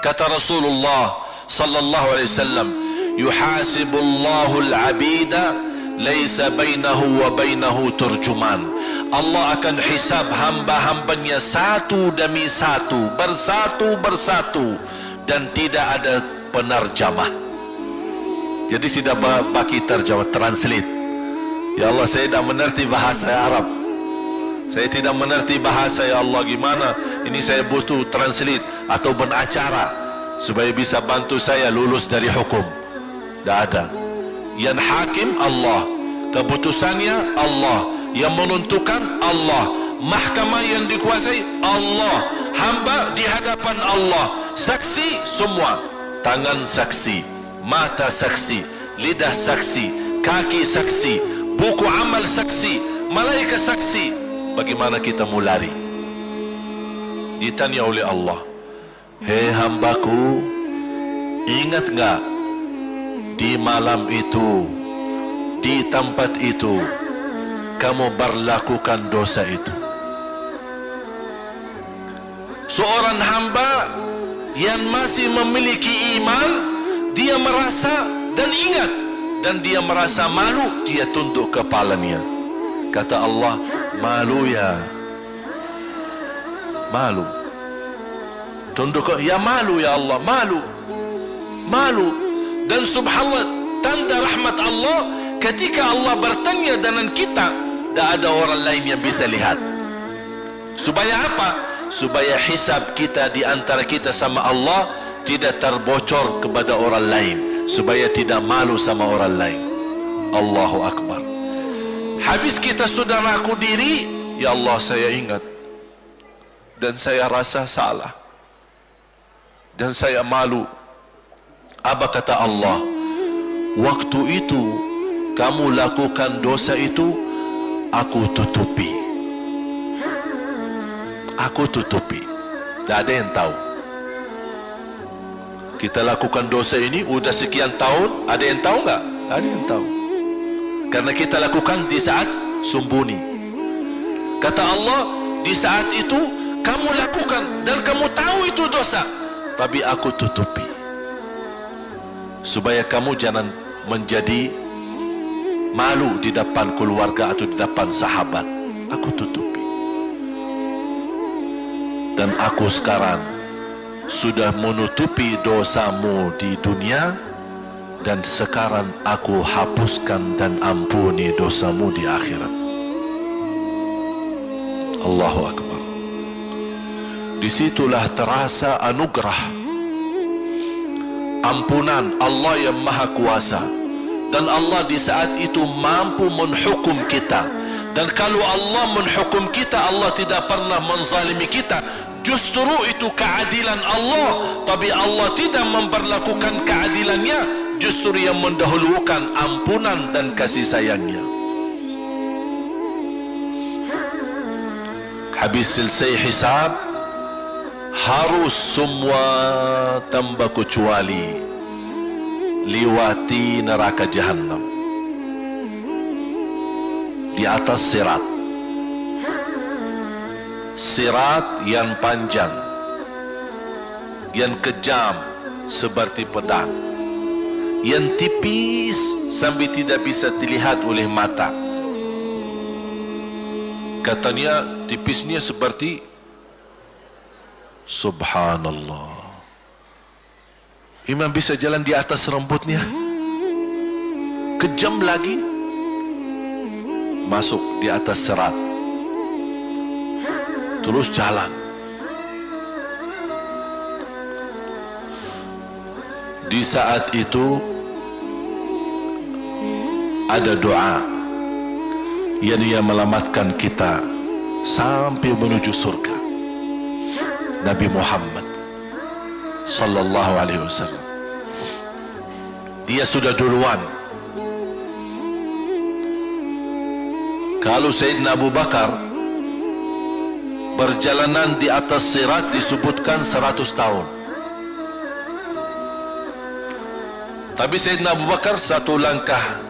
Kata Rasulullah sallallahu alaihi wasallam, yuhasibullahu al-'abida laisa bainahu wa bainahu turjuman. Allah akan hisab hamba-hambanya satu demi satu, bersatu-bersatu, dan tidak ada penerjemah. Jadi tidak bagi terjemah, translate. Ya Allah, saya tidak mengerti bahasa Arab, saya tidak mengerti bahasa, ya Allah, gimana ini, saya butuh translate atau benacara supaya bisa bantu saya lulus dari hukum. Tidak ada. Yang hakim Allah, keputusannya Allah, yang menentukan Allah, mahkamah yang dikuasai Allah, hamba di hadapan Allah, saksi semua, tangan saksi, mata saksi, lidah saksi, kaki saksi, buku amal saksi, malaikat saksi. Bagaimana kita mau lari? Ditanya oleh Allah, hei hambaku, ingat enggak di malam itu, di tempat itu, kamu berlakukan dosa itu? Seorang hamba yang masih memiliki iman, dia merasa dan ingat, dan dia merasa malu, dia tunduk kepalanya. Kata Allah, malu ya, malu. Tunduk, ya malu ya Allah, malu, malu. Dan subhanallah, tanda rahmat Allah, ketika Allah bertanya dengan kita, tidak ada orang lain yang bisa lihat. Supaya apa? Supaya hisab kita di antara kita sama Allah tidak terbocor kepada orang lain, supaya tidak malu sama orang lain. Allahu Akbar. Habis kita sudah ngaku diri, ya Allah, saya ingat dan saya rasa salah dan saya malu. Apa kata Allah? Waktu itu kamu lakukan dosa itu, aku tutupi. Aku tutupi. Tak ada yang tahu. Kita lakukan dosa ini udah sekian tahun, ada yang tahu enggak? Ada yang tahu. Karena kita lakukan di saat sembunyi. Kata Allah, di saat itu kamu lakukan dan kamu tahu itu dosa, tapi aku tutupi supaya kamu jangan menjadi malu di depan keluarga atau di depan sahabat. Aku tutupi. Dan aku sekarang sudah menutupi dosamu di dunia, dan sekarang aku hapuskan dan ampuni dosamu di akhirat. Allahu Akbar. Disitulah terasa anugerah, ampunan Allah yang maha kuasa. Dan Allah di saat itu mampu menghukum kita. Dan kalau Allah menghukum kita, Allah tidak pernah menzalimi kita. Justru itu keadilan Allah. Tapi Allah tidak memperlakukan keadilannya, justru yang mendahulukan ampunan dan kasih sayangnya. Habis selesai hisab, harus semua tanpa kecuali liwati neraka Jahannam di atas sirat. Sirat yang panjang, yang kejam seperti pedang, yang tipis sampai tidak bisa dilihat oleh mata. Katanya tipisnya seperti, subhanallah, imam bisa jalan di atas rambutnya. Kejam lagi, masuk di atas serat, terus jalan. Di saat itu ada doa yang ia melamatkan kita sampai menuju surga. Nabi Muhammad sallallahu alaihi wasallam, dia sudah duluan. Kalau Sayyidina Abu Bakar perjalanan di atas sirat disebutkan 100 tahun, tapi Sayyidina Abu Bakar satu langkah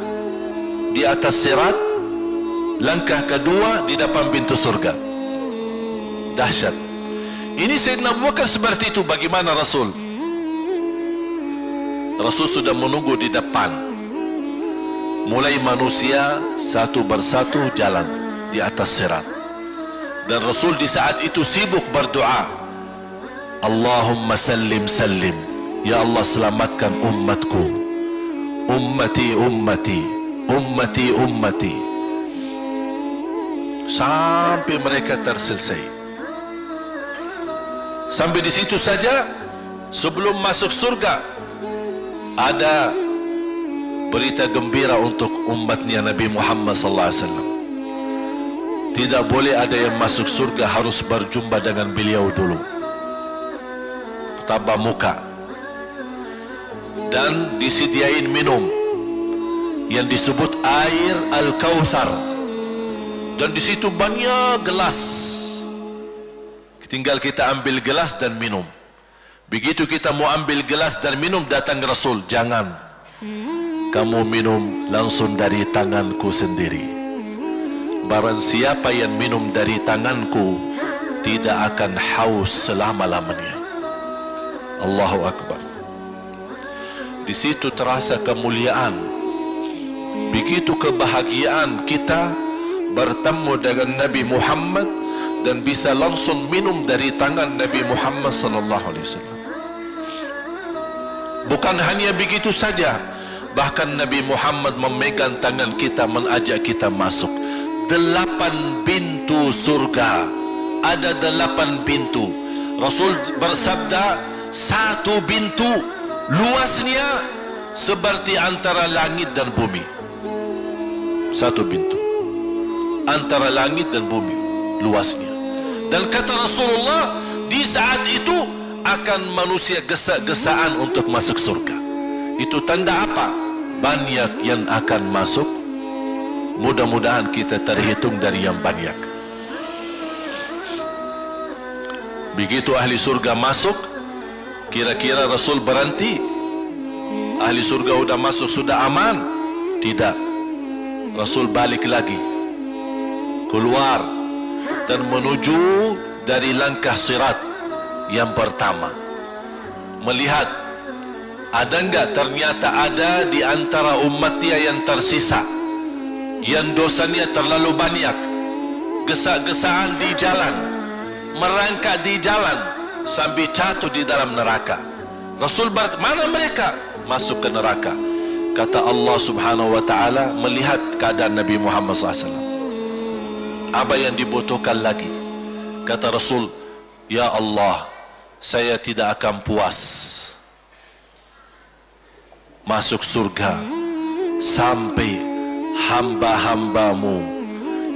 di atas sirat, langkah kedua di depan pintu surga. Dahsyat. Ini Sayyidina Abu Bakar seperti itu. Bagaimana Rasul? Rasul sudah menunggu di depan. Mulai manusia satu persatu jalan di atas sirat. Dan Rasul di saat itu sibuk berdoa, Allahumma sallim sallim, ya Allah selamatkan umatku, ummati ummati, ummati ummati, sampai mereka terselesai. Sampai di situ saja. Sebelum masuk surga, ada berita gembira untuk umatnya Nabi Muhammad SAW. Tidak boleh ada yang masuk surga harus berjumpa dengan beliau dulu, tambah muka, dan disediain minum yang disebut air Al-Kautsar, dan di situ banyak gelas. Tinggal kita ambil gelas dan minum. Begitu kita mau ambil gelas dan minum, datang Rasul, jangan kamu minum langsung dari tanganku sendiri. Barang siapa yang minum dari tanganku tidak akan haus selama-lamanya. Allahu Akbar. Di situ terasa kemuliaan. Begitu kebahagiaan kita bertemu dengan Nabi Muhammad dan bisa langsung minum dari tangan Nabi Muhammad sallallahu alaihi wasallam. Bukan hanya begitu saja, bahkan Nabi Muhammad memegang tangan kita, mengajak kita masuk 8 pintu surga. Ada 8 pintu. Rasul bersabda, 1 pintu luasnya seperti antara langit dan bumi. 1 pintu antara langit dan bumi luasnya. Dan kata Rasulullah, di saat itu akan manusia gesa-gesaan untuk masuk surga. Itu tanda apa? Banyak yang akan masuk. Mudah-mudahan kita terhitung dari yang banyak. Begitu ahli surga masuk, kira-kira Rasul berhenti? Ahli surga sudah masuk, sudah aman? Tidak. Rasul balik lagi, keluar dan menuju dari langkah sirat yang pertama, melihat ada enggak ternyata ada di antara umatnya yang tersisa, yang dosanya terlalu banyak, gesa-gesaan di jalan, merangkak di jalan sampai jatuh di dalam neraka. Rasul mana mereka? Masuk ke neraka. Kata Allah Subhanahu wa ta'ala melihat keadaan Nabi Muhammad SAW. Apa yang dibutuhkan lagi? Kata Rasul, ya Allah, saya tidak akan puas masuk surga sampai hamba-hambamu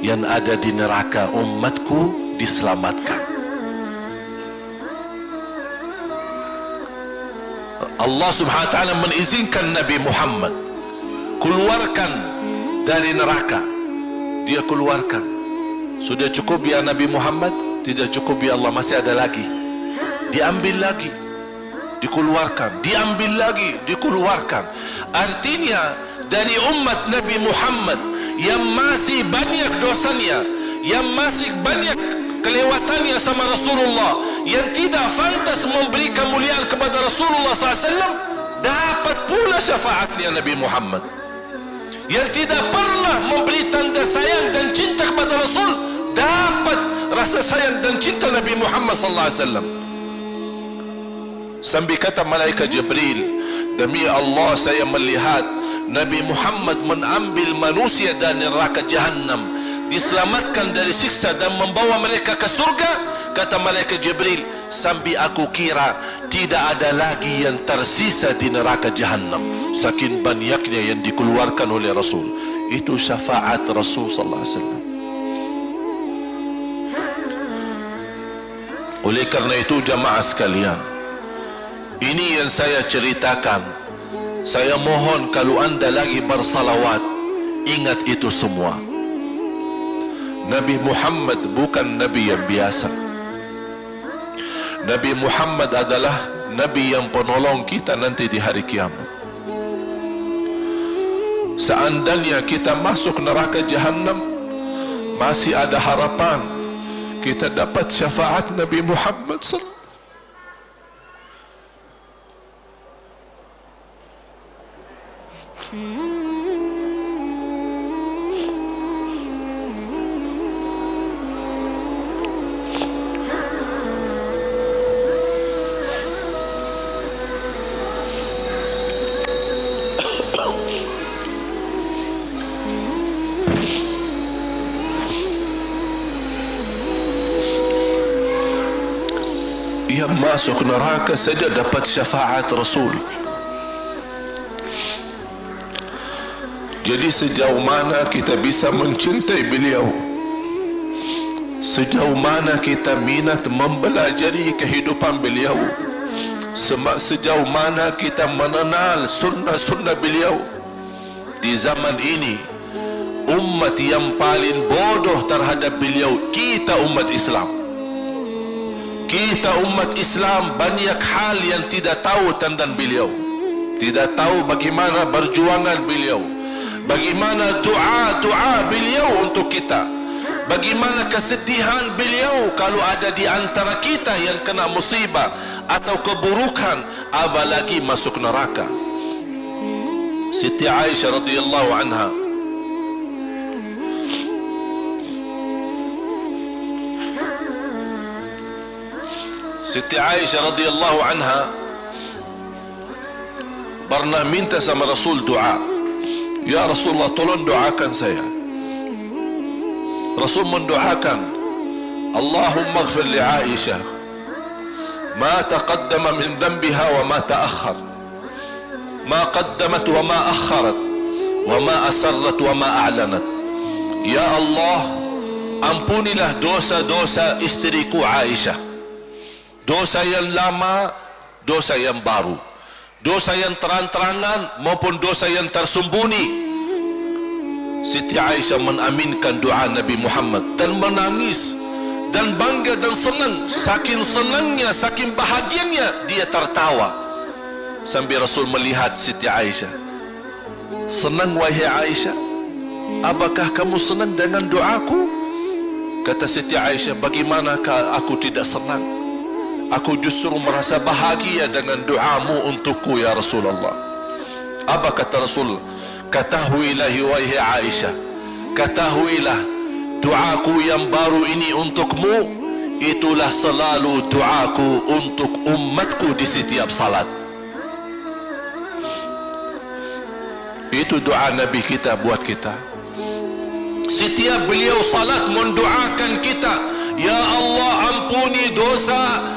yang ada di neraka, umatku, diselamatkan. Allah Subhanahu wa ta'ala mengizinkan Nabi Muhammad keluarkan dari neraka. Dia keluarkan. Sudah cukup ya Nabi Muhammad? Tidak cukup ya Allah, masih ada lagi. Diambil lagi, dikeluarkan, diambil lagi, dikeluarkan. Artinya dari umat Nabi Muhammad yang masih banyak dosanya, yang masih banyak kelewatannya sama Rasulullah, yang tidak pantas memberi kemuliaan kepada Rasulullah SAW, dapat pula syafaatnya Nabi Muhammad. Yang tidak pernah memberi tanda sayang dan cinta kepada Rasul, dapat rasa sayang dan cinta Nabi Muhammad SAW. Sampai kata malaikat Jibril, demi Allah saya melihat Nabi Muhammad mengambil manusia dari neraka Jahannam, diselamatkan dari siksa dan membawa mereka ke surga. Kata malaikat Jibril, sampai aku kira tidak ada lagi yang tersisa di neraka Jahannam, saking banyaknya yang dikeluarkan oleh Rasul. Itu syafaat Rasul sallallahu alaihi wasallam. Oleh karena itu jamaah sekalian, ini yang saya ceritakan. Saya mohon kalau anda lagi bersalawat, ingat itu semua. Nabi Muhammad bukan Nabi yang biasa. Nabi Muhammad adalah Nabi yang penolong kita nanti di hari kiamat. Seandainya kita masuk neraka Jahannam, masih ada harapan kita dapat syafaat Nabi Muhammad sallallahu. Yang masuk neraka saja dapat syafaat Rasul. Jadi sejauh mana kita bisa mencintai beliau, sejauh mana kita minat mempelajari kehidupan beliau, sejauh mana kita mengenal sunnah-sunnah beliau. Di zaman ini, umat yang paling bodoh terhadap beliau kita umat Islam. Kita umat Islam banyak hal yang tidak tahu tentang beliau, tidak tahu bagaimana perjuangan beliau, bagaimana doa beliau untuk kita, bagaimana kesedihan beliau kalau ada di antara kita yang kena musibah atau keburukan, apalagi masuk neraka. Siti Aisyah radhiyallahu anha, Siti Aisyah radhiyallahu anha pernah minta sama Rasul doa. Ya Rasulullah, tolong doakan saya. Rasul mendoakan, Allahumma ighfir li Aisyah ma taqaddama min dhanbiha wa ma ta'akhkhar, ma qaddamat wa ma akharat, wa ma asarrat wa ma a'lanat. Ya Allah, ampunilah dosa-dosa istriku Aisyah, dosa yang lama, dosa yang baru, dosa yang terang-terangan maupun dosa yang tersembunyi. Siti Aisyah mengaminkan doa Nabi Muhammad dan menangis dan bangga dan senang. Saking senangnya, saking bahagianya, dia tertawa sambil Rasul melihat Siti Aisyah. Senang wahai Aisyah? Apakah kamu senang dengan doaku? Kata Siti Aisyah, bagaimanakah aku tidak senang? Aku justru merasa bahagia dengan doamu untukku ya Rasulullah. Apa kata Rasul? Ketahuilah wahai Aisyah, ketahuilah doaku yang baru ini untukmu, itulah selalu doaku untuk umatku di setiap salat. Itu doa Nabi kita buat kita. Setiap beliau salat mendoakan kita, ya Allah, ampuni dosa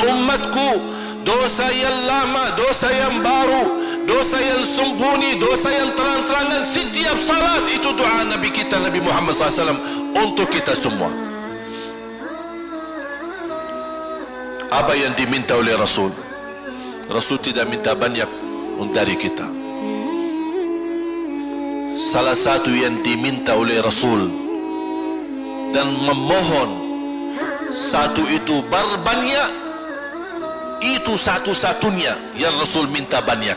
umatku, dosa yang lama, dosa yang baru, dosa yang sembunyi, dosa yang terang-terangan. Setiap salat itu doa Nabi kita, Nabi Muhammad SAW, untuk kita semua. Apa yang diminta oleh Rasul? Rasul tidak minta banyak dari kita. Salah satu yang diminta oleh Rasul dan memohon, satu itu berbanyak, itu satu-satunya yang Rasul minta banyak.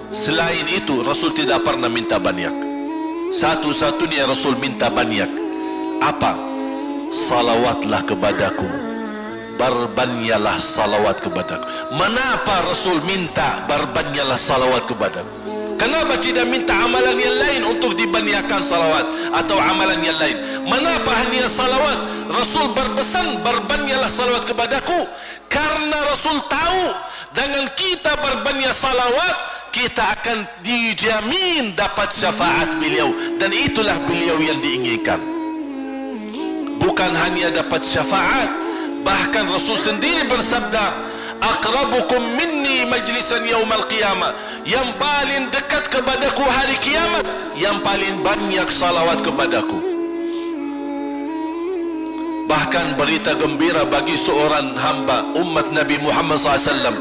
Selain itu Rasul tidak pernah minta banyak. Satu-satunya Rasul minta banyak. Apa? Salawatlah kepadaku, berbanyaklah salawat kepadaku. Mengapa Rasul minta berbanyaklah salawat kepadaku? Kenapa tidak minta amalan yang lain untuk dibanyakkan salawat atau amalan yang lain? Mengapa hanya salawat? Rasul berpesan berbanyaklah salawat kepadaku, karena Rasul tahu dengan kita berbanyak salawat, kita akan dijamin dapat syafaat beliau, dan itulah beliau yang diinginkan. Bukan hanya dapat syafaat, bahkan Rasul sendiri bersabda, aqrabukum minni majlisan yaumal qiyamah, yang paling dekat kepadaku hari kiamat, yang paling banyak salawat kepadaku. Bahkan berita gembira bagi seorang hamba umat Nabi Muhammad SAW,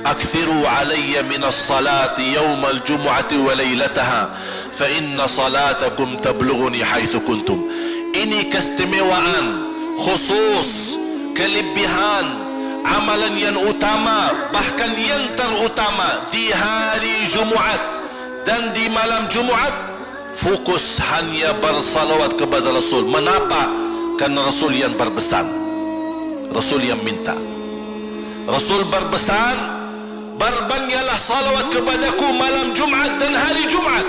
akthiru alayya minas salati yaumal jumu'ati wa laylataha, fa inna salatakum tablughuni haitsu kuntum. Ini keistimewaan khusus, kelebihan, amalan yang utama, bahkan yang terutama di hari Jumaat dan di malam Jumaat, fokus hanya bersalawat kepada Rasul. Mengapa? Karena Rasul yang berpesan, Rasul yang minta. Rasul berpesan, Berbanyaklah salawat kepadaku malam Jumat dan hari Jumat.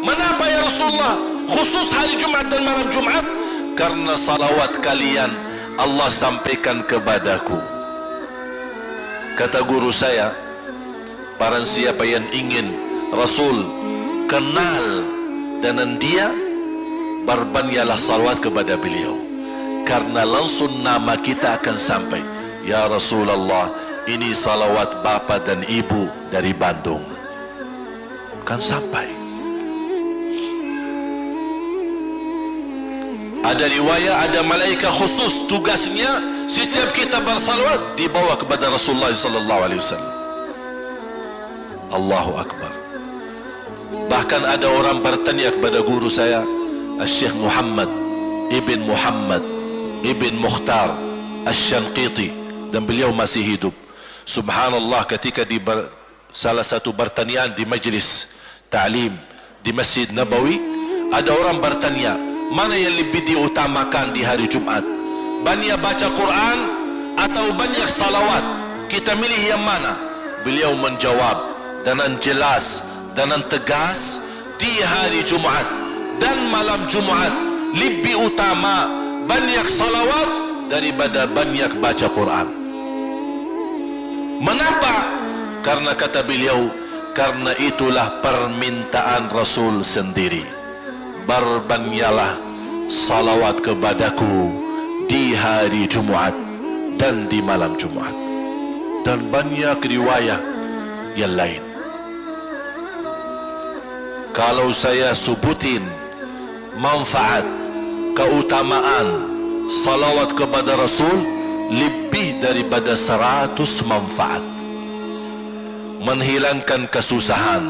Kenapa ya Rasulullah khusus hari Jumat dan malam Jumat? Karena salawat kalian Allah sampaikan kepadaku. Kata guru saya, barang siapa yang ingin Rasul kenal dengan dia, berbanyaklah salawat kepada beliau, karena langsung nama kita akan sampai. Ya Rasulullah, ini salawat bapa dan ibu dari Bandung, kan sampai. Ada riwayat, ada malaikat khusus tugasnya setiap kita bersalawat dibawa kepada Rasulullah sallallahu alaihi wasallam. Allahu Akbar. Bahkan ada orang bertanya kepada guru saya, Syekh Muhammad Ibn Muhammad Ibn Mukhtar Asy-Syanqiti, dan beliau masih hidup. Subhanallah, ketika di salah satu pertanyaan di majlis ta'lim di Masjid Nabawi, ada orang bertanya, mana yang lebih diutamakan di hari Jumat? Banyak baca Quran atau banyak salawat? Kita milih yang mana? Beliau menjawab dengan jelas, dengan tegas, di hari Jumat dan malam Jumat lebih utama banyak salawat daripada banyak baca Quran. Mengapa? Karena kata beliau, karena itulah permintaan Rasul sendiri. Berbanyaklah salawat kepadaku di hari Jumat dan di malam Jumat. Dan banyak riwayat yang lain. Kalau saya sebutin manfaat, keutamaan salawat kepada Rasul, lebih daripada 100 manfaat. Menghilangkan kesusahan,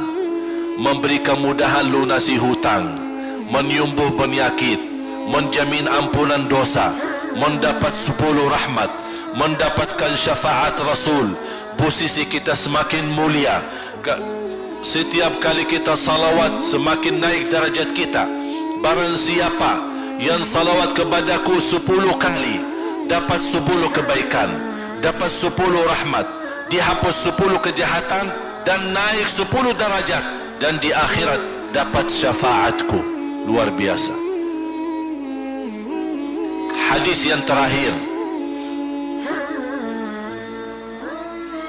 memberi kemudahan lunasi hutang, menyembuh penyakit, menjamin ampunan dosa, mendapat 10 rahmat, mendapatkan syafaat Rasul, posisi kita semakin mulia. Setiap kali kita salawat, semakin naik darajat kita. Barang siapa yang salawat kepadaku 10 kali, dapat 10 kebaikan, dapat 10 rahmat, dihapus 10 kejahatan, dan naik 10 darajat, dan di akhirat dapat syafaatku. Luar biasa. Hadis yang terakhir,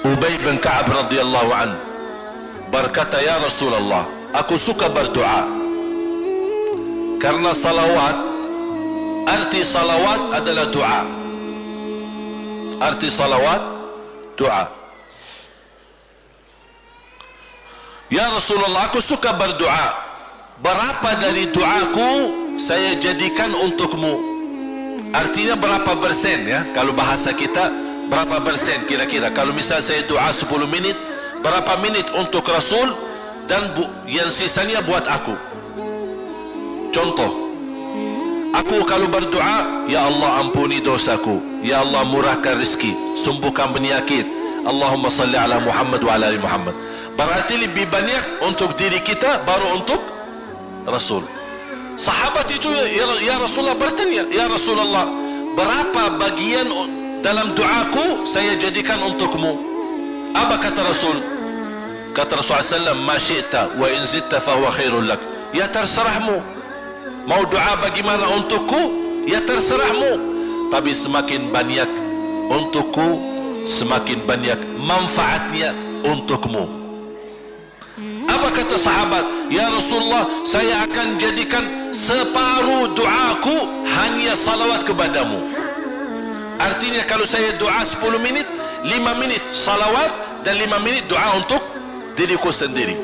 Ubay bin Ka'ab radhiyallahu an berkata, ya Rasulullah, aku suka berdoa karena salawat, arti salawat adalah doa. Arti salawat doa. Ya Rasulullah, aku suka berdoa. Berapa dari doaku saya jadikan untukmu? Artinya berapa persen ya? Kalau bahasa kita, berapa persen kira-kira? Kalau misal saya doa 10 menit, berapa menit untuk Rasul, dan yang sisanya buat aku? Contoh, aku kalau berdoa, ya Allah ampuni dosaku, ya Allah murahkan rezeki, sembuhkan penyakit, Allahumma salli ala Muhammad wa ala ali Muhammad. Berarti lebih banyak untuk diri kita, baru untuk Rasul. Sahabat itu, ya Rasulullah bertanya, ya Rasulullah, berapa bagian dalam doaku saya jadikan untukmu? Apa kata Rasul? Kata Rasulullah SAW, ma syi'ta wa in zitta fahuwa khairul lak. Ya terserahmu, mau doa bagaimana untukku, ya terserahmu, tapi semakin banyak untukku, semakin banyak manfaatnya untukmu. Apa kata sahabat? Ya Rasulullah, saya akan jadikan separuh doaku hanya salawat kepadamu. Artinya kalau saya doa 10 menit, 5 menit salawat dan 5 menit doa untuk diriku sendiri.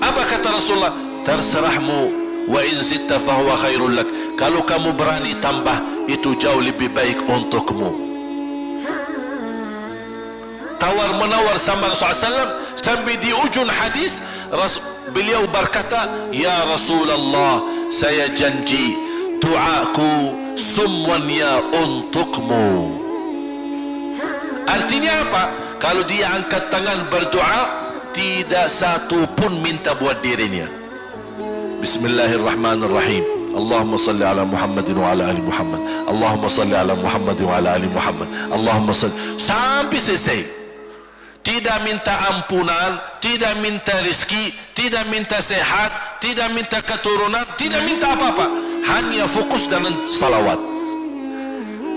Apa kata Rasulullah? Terserahmu, wa in zitta fahuwa khairul lak. Kalau kamu berani tambah, itu jauh lebih baik untukmu. Tawar menawar sama Rasulullah SAW. Sampai di ujung hadis, beliau berkata, ya Rasulullah, saya janji doaku semuanya untukmu. Artinya apa? Kalau dia angkat tangan berdoa, tidak satu pun minta buat dirinya. Bismillahirrahmanirrahim. Allahumma salli ala Muhammadin wa ala ali Muhammad. Allahumma salli ala Muhammadin wa ala ali Muhammad. Allahumma salli, sampai selesai. tidak minta ampunan, tidak minta rezeki, tidak minta sehat, tidak minta keturunan, tidak minta apa-apa, hanya fokus dengan salawat.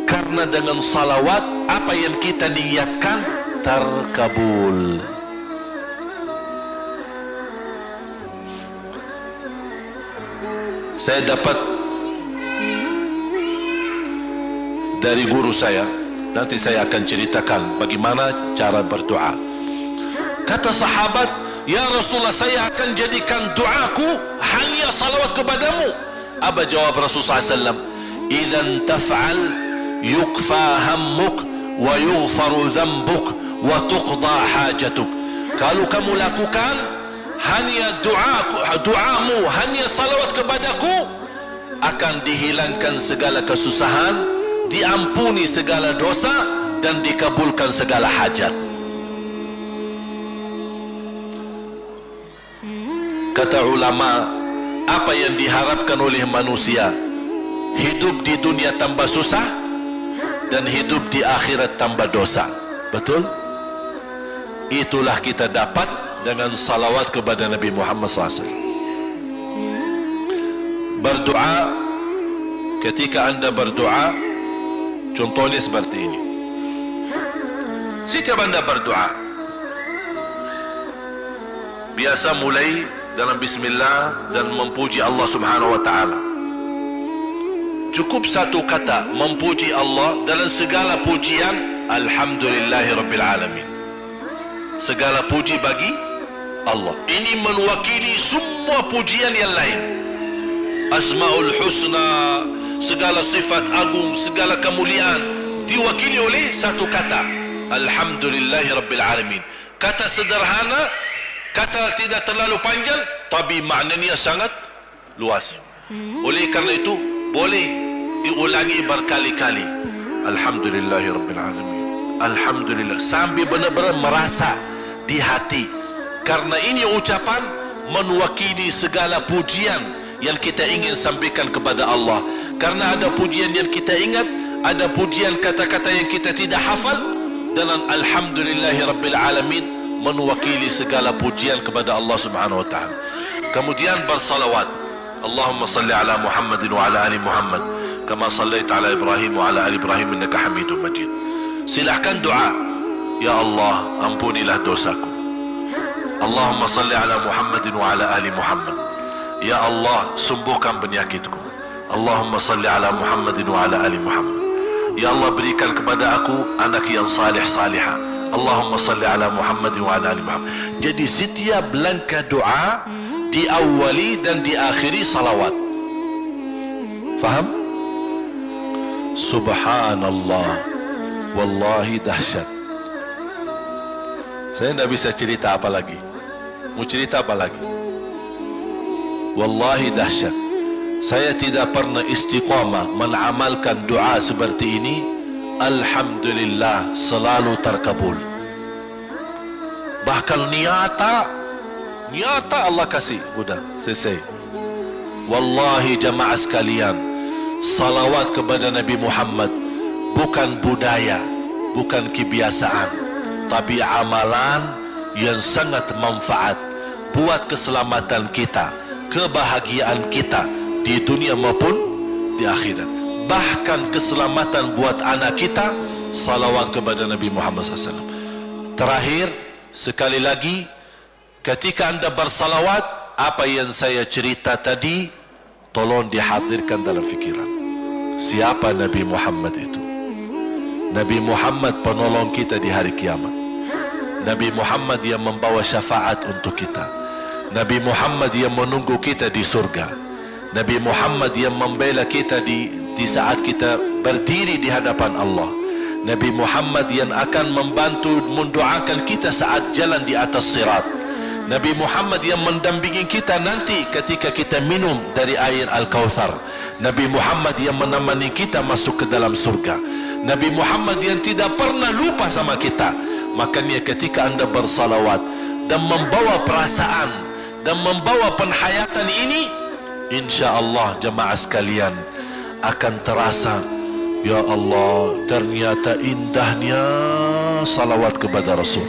Karena dengan salawat apa yang kita niatkan terkabul. Saya dapat dari guru saya, nanti saya akan ceritakan bagaimana cara berdoa. Kata sahabat, ya Rasulullah, saya akan jadikan doaku hanya salawat kepadamu. Apa jawab Rasulullah SAW? Idzan taf'al yukfa hammuk wa yughfaru dhanbuk wa tuqda hajatuk. Kalau kamu lakukan hanya doamu, hanya salawat kepadaku, akan dihilangkan segala kesusahan, diampuni segala dosa, dan dikabulkan segala hajat. Kata ulama, apa yang diharapkan oleh manusia? Hidup di dunia tambah susah dan hidup di akhirat tambah dosa. Betul? Itulah kita dapat dengan salawat kepada Nabi Muhammad SAW. Berdoa, ketika anda berdoa, contohnya seperti ini. Setiap anda berdoa, biasa mulai dalam bismillah dan memuji Allah Subhanahu wa ta'ala. Cukup satu kata memuji Allah dalam segala pujian, alhamdulillahi rabbil alamin. Segala puji bagi Allah. Ini mewakili semua pujian yang lain. Asmaul husna, segala sifat agung, segala kemuliaan diwakili oleh satu kata, alhamdulillahi rabbil alamin. Kata sederhana, kata tidak terlalu panjang, tapi maknanya sangat luas. Oleh karena itu boleh diulangi berkali-kali, alhamdulillahi rabbil alamin, alhamdulillah, sampai benar-benar merasa di hati. Karena ini ucapan mewakili segala pujian yang kita ingin sampaikan kepada Allah. Karena ada pujian yang kita ingat, ada pujian kata-kata yang kita tidak hafal, dan alhamdulillahi rabbil alamin mewakili segala pujian kepada Allah Subhanahu wa ta'ala. Kemudian bersalawat, Allahumma salli ala Muhammadin wa ala ali Muhammad kama sallaita ala Ibrahim wa ala ali Ibrahim innaka Hamidum Majid. Silahkan doa, ya Allah, ampunilah dosaku. Allahumma salli ala Muhammadin wa ala ali Muhammad. Ya Allah, sembuhkan penyakitku. Allahumma salli ala Muhammadin wa ala ali Muhammad. Ya Allah, berikan kepada aku anak yang salih salihah. Allahumma salli ala Muhammadin wa ala ali Muhammad. Jadi setiap langkah doa diawali dan diakhiri salawat. Faham? Subhanallah, wallahi dahsyat. Saya tidak bisa cerita apa lagi. Mau cerita apa lagi? Wallahi dahsyat. Saya tidak pernah istiqamah mengamalkan doa seperti ini. Alhamdulillah, selalu terkabul. Bahkan nyata Allah kasih. Udah selesai. Wallahi jamaah sekalian, salawat kepada Nabi Muhammad bukan budaya, bukan kebiasaan, tapi amalan yang sangat manfaat buat keselamatan kita, kebahagiaan kita di dunia maupun di akhirat. Bahkan keselamatan buat anak kita, salawat kepada Nabi Muhammad SAW. Terakhir, sekali lagi, ketika anda bersalawat, apa yang saya cerita tadi tolong dihadirkan dalam fikiran. Siapa Nabi Muhammad itu? Nabi Muhammad penolong kita di hari kiamat. Nabi Muhammad yang membawa syafaat untuk kita. Nabi Muhammad yang menunggu kita di surga. Nabi Muhammad yang membela kita di saat kita berdiri di hadapan Allah. Nabi Muhammad yang akan membantu mendoakan kita saat jalan di atas sirat. Nabi Muhammad yang mendampingi kita nanti ketika kita minum dari air Al-Kautsar. Nabi Muhammad yang menemani kita masuk ke dalam surga. Nabi Muhammad yang tidak pernah lupa sama kita. Makanya ketika anda bersalawat dan membawa perasaan dan membawa penghayatan ini, insya-Allah jemaah sekalian akan terasa, ya Allah, ternyata indahnya salawat kepada Rasul.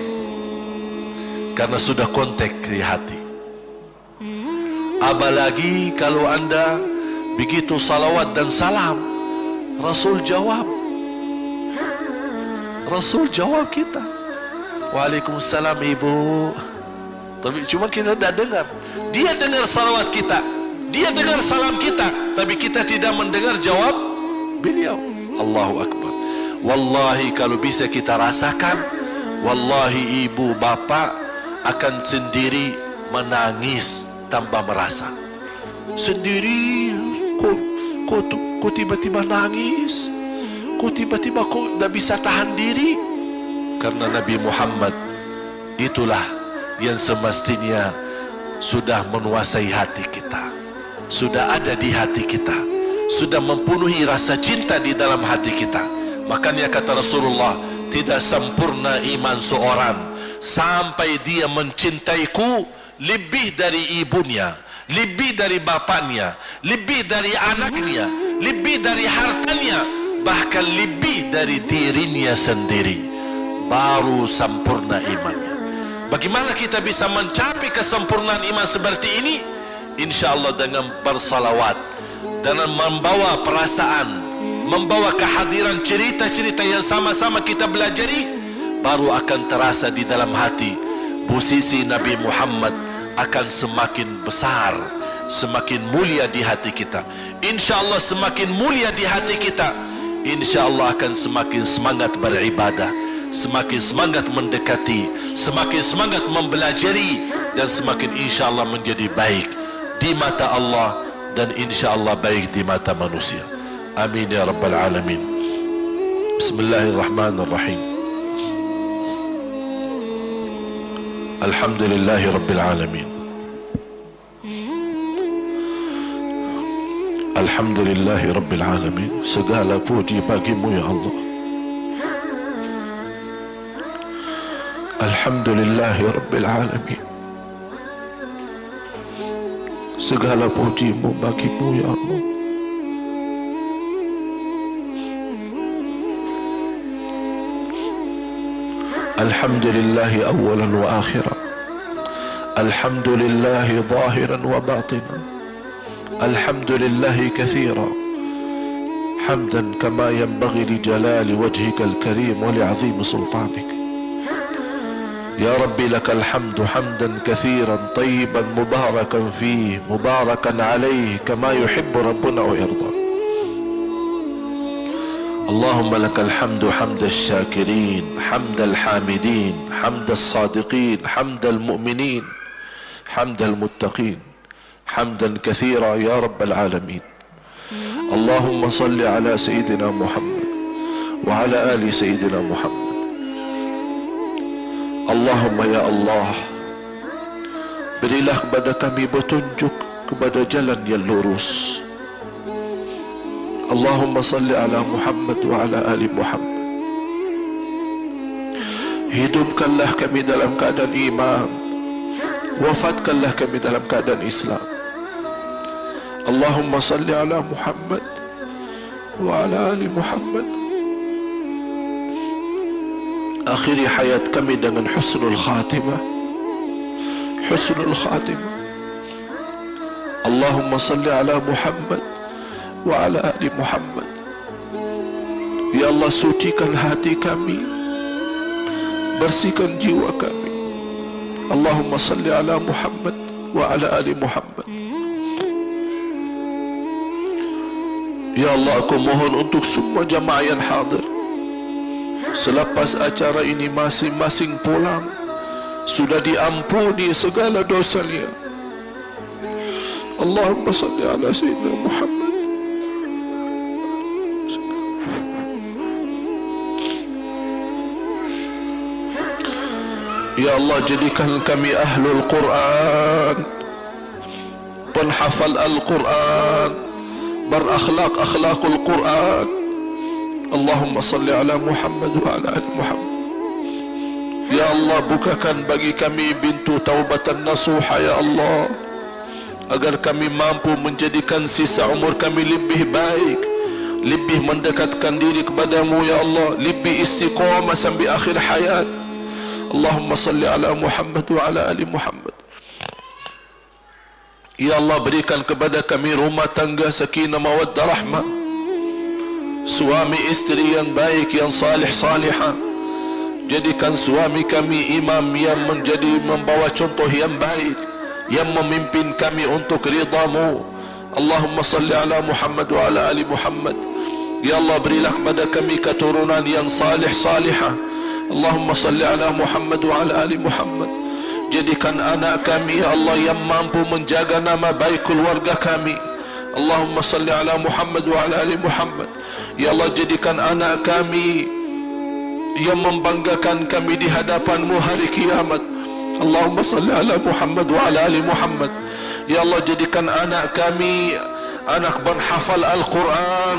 karena sudah kontak di hati. Apalagi kalau anda begitu salawat dan salam, Rasul jawab. Rasul jawab kita, Waalaikumsalam ibu. Tapi cuma kita tidak dengar. Dia dengar salawat kita, dia dengar salam kita, tapi kita tidak mendengar jawab beliau. Allahu Akbar. Wallahi kalau bisa kita rasakan, wallahi ibu bapa akan sendiri menangis tanpa merasa. Sendiri, kok tiba-tiba nangis? Kok tiba-tiba kok tidak bisa tahan diri? Karena Nabi Muhammad itulah yang semestinya sudah menguasai hati kita, sudah ada di hati kita, sudah mempenuhi rasa cinta di dalam hati kita. Makanya kata Rasulullah, tidak sempurna iman seorang sampai dia mencintaiku lebih dari ibunya, lebih dari bapaknya, lebih dari anaknya, lebih dari hartanya, bahkan lebih dari dirinya sendiri. Baru sempurna imannya. Bagaimana kita bisa mencapai kesempurnaan iman seperti ini? InsyaAllah dengan bersalawat, dengan membawa perasaan, membawa kehadiran cerita-cerita yang sama-sama kita belajari, baru akan terasa di dalam hati posisi Nabi Muhammad akan semakin besar, semakin mulia di hati kita. InsyaAllah semakin mulia di hati kita, InsyaAllah akan semakin semangat beribadah, semakin semangat mendekati, semakin semangat mempelajari, dan semakin insyaAllah menjadi baik di mata Allah dan insyaAllah baik di mata manusia. Amin ya Rabbal Alamin. Bismillahirrahmanirrahim. Alhamdulillahi Rabbil Alamin. Alhamdulillahi Rabbil Alamin. Segala puji bagimu ya Allah. Alhamdulillahi Rabbil Alamin. Segala pujimu bagimu ya Allah. Alhamdulillahi awalan wa akhiran. Alhamdulillahi zahiran wa batinan. Alhamdulillahi kathira. Hamdan kama yanbaghi li jalali wajhika al-karim wa li'azimi sultanik. يا ربي لك الحمد حمدا كثيرا طيبا مباركا فيه مباركا عليه كما يحب ربنا ويرضى. اللهم لك الحمد حمد الشاكرين حمد الحامدين حمد الصادقين حمد المؤمنين حمد المتقين حمدا كثيرا يا رب العالمين. اللهم صل على سيدنا محمد وعلى آل سيدنا محمد. Allahumma ya Allah, berilah kepada kami petunjuk kepada jalan yang lurus. Allahumma salli ala Muhammad wa ala ali Muhammad. Hidupkanlah kami dalam keadaan iman, wafatkanlah kami dalam keadaan Islam. Allahumma salli ala Muhammad wa ala ali Muhammad. Akhiri hayat kami dengan husnul khatimah, husnul khatimah. Allahumma salli ala Muhammad wa ala ali Muhammad. Ya Allah, sucikan hati kami, bersihkan jiwa kami. Allahumma salli ala Muhammad wa ala ali Muhammad. Ya Allah, aku mohon untuk semua jamaah yang hadir, selepas acara ini masing-masing pulang sudah diampuni segala dosanya. Allahumma salli ala Sayyidina Muhammad. Ya Allah, jadikan kami ahlul Quran, penghafal Al-Quran, berakhlak akhlakul Quran. Allahumma salli ala Muhammad wa ala ali Muhammad. Ya Allah, bukakan bagi kami pintu taubatan nasuha ya Allah, agar kami mampu menjadikan sisa umur kami lebih baik, lebih mendekatkan diri kepadamu ya Allah, lebih istiqamah sampai akhir hayat. Allahumma salli ala Muhammad wa ala ali Muhammad. Ya Allah, berikan kepada kami rumah tangga sakinah mawaddah rahmah, suami istri yang baik, yang salih salihah. Jadikan suami kami imam yang menjadi membawa contoh yang baik, yang memimpin kami untuk ridha-Mu. Allahumma salli ala Muhammad wa ala ali Muhammad. Ya Allah, berilah kepada kami keturunan yang salih salihah. Allahumma salli ala Muhammad wa ala ali Muhammad. Jadikan anak kami ya Allah yang mampu menjaga nama baik keluarga kami. Allahumma salli ala Muhammad wa ala ali Muhammad. Ya Allah, jadikan anak kami yang membanggakan kami di hadapan-Mu hari kiamat. Allahumma salli ala Muhammad wa ala ali Muhammad. Ya Allah, jadikan anak kami anak berhafal Al-Quran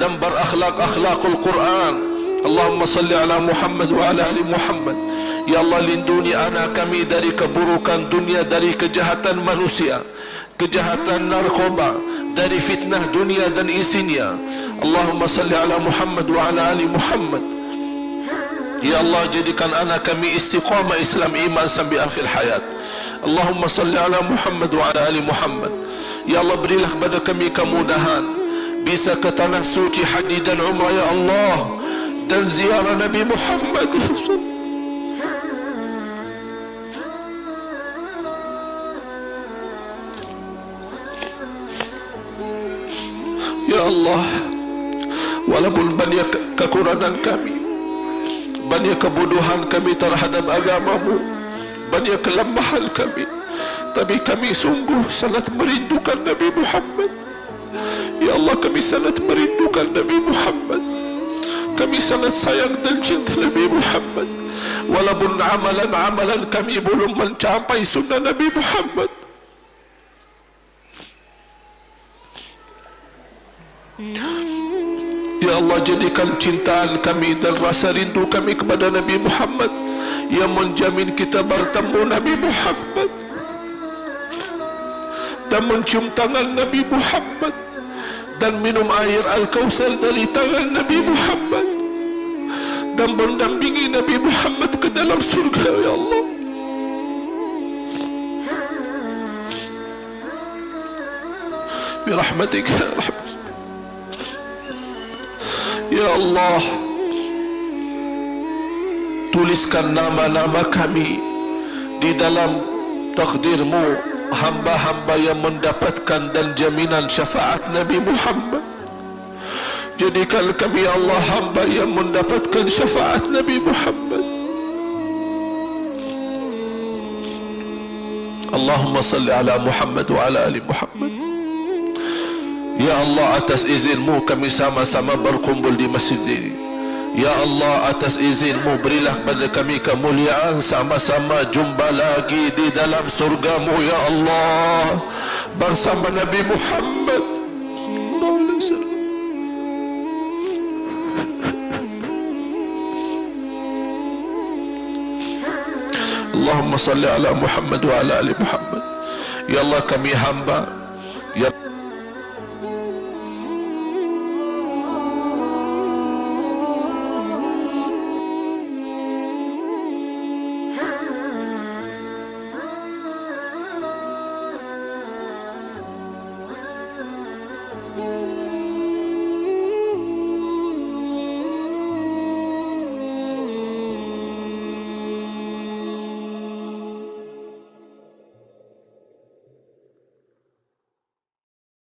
dan berakhlak-akhlakul Quran. Allahumma salli ala Muhammad wa ala ali Muhammad. Ya Allah, lindungi anak kami dari keburukan dunia, dari kejahatan manusia, kejahatan narkoba, dari fitnah dunia dan isinya. Allahumma salli ala Muhammad wa ala ali Muhammad. Ya Allah, jadikan anak kami istiqamah Islam iman sampai akhir hayat. Allahumma salli ala Muhammad wa ala ali Muhammad. Ya Allah, berilah kepada kami kemudahan bisa ke tanah suci haji dan umrah ya Allah, dan ziarah Nabi Muhammad. Ya Allah, walaupun banyak kekurangan kami, banyak kebodohan kami terhadap agama-Mu, banyak kelemahan kami, tapi kami sungguh sangat merindukan Nabi Muhammad. Ya Allah, kami sangat merindukan Nabi Muhammad. Kami sangat sayang dan cinta Nabi Muhammad. Walaupun amalan-amalan kami belum mencapai sunnah Nabi Muhammad. Ya Allah, jadikan cintaan kami dan rasa rindu kami kepada Nabi Muhammad yang menjamin kita bertemu Nabi Muhammad dan mencium tangan Nabi Muhammad dan minum air Al-Kautsar dari tangan Nabi Muhammad dan mendampingi Nabi Muhammad ke dalam surga. Ya Allah, birahmatika ya rahmat. Ya Allah, tuliskan nama-nama kami di dalam takdir-Mu, hamba-hamba yang mendapatkan dan jaminan syafaat Nabi Muhammad. Jadikan kami ya Allah hamba yang mendapatkan syafaat Nabi Muhammad. Allahumma salli ala Muhammad wa ala ali Muhammad. Ya Allah, atas izin-Mu kami sama-sama berkumpul di masjid ini. Ya Allah, atas izin-Mu berilah kepada kami kemuliaan sama-sama jumpa lagi di dalam surga-Mu ya Allah bersama Nabi Muhammad. Allahumma salli ala Muhammad wa ala ali Muhammad. Ya Allah, kami hamba ya